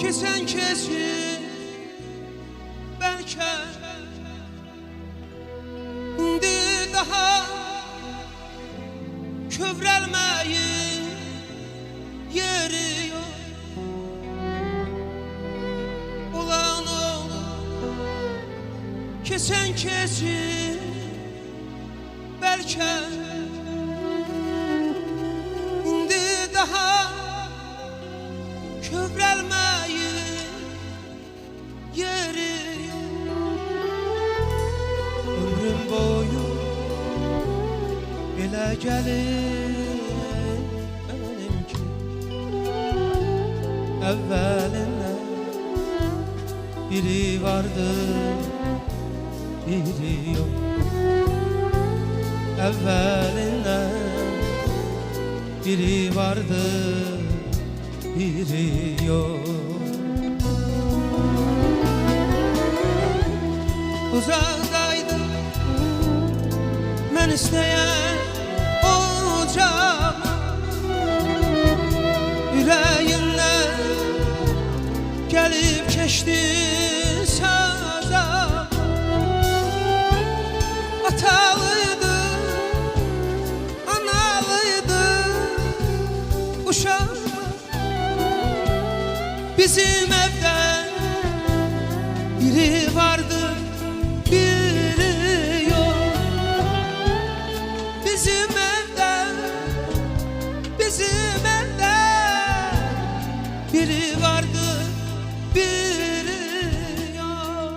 Kesen kesin belki indi daha kövrelmeyi yeri yok. Olan olur kesen kesin belki indi daha kövrelmeyi yeri yok. Ömrüm boyu elə gəlir mənim ki əvvəlindən biri vardı, biri yok. Əvvəlindən biri vardı, biri yok. Uzaqdaydı mən istəyən ocağım, ürəyimdən gəlib keçdi sazam. Atalıydı, analıydı uşaq, bizim evden biri vardı, biri yok. Bizim evden biri vardı, biri yok.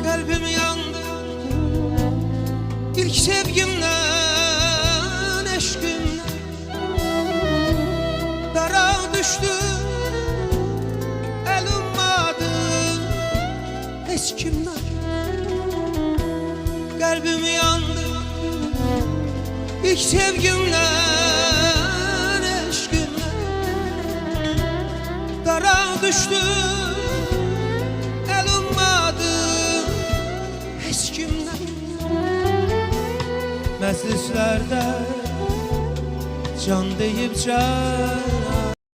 Kalbim yandı ilk sevgimden, eşkimden. Dara düştü elim vardı hiç kimden. Kalbim yandı ilk sevgimden, eşkimden. Dara düştü məclislərdə can deyib can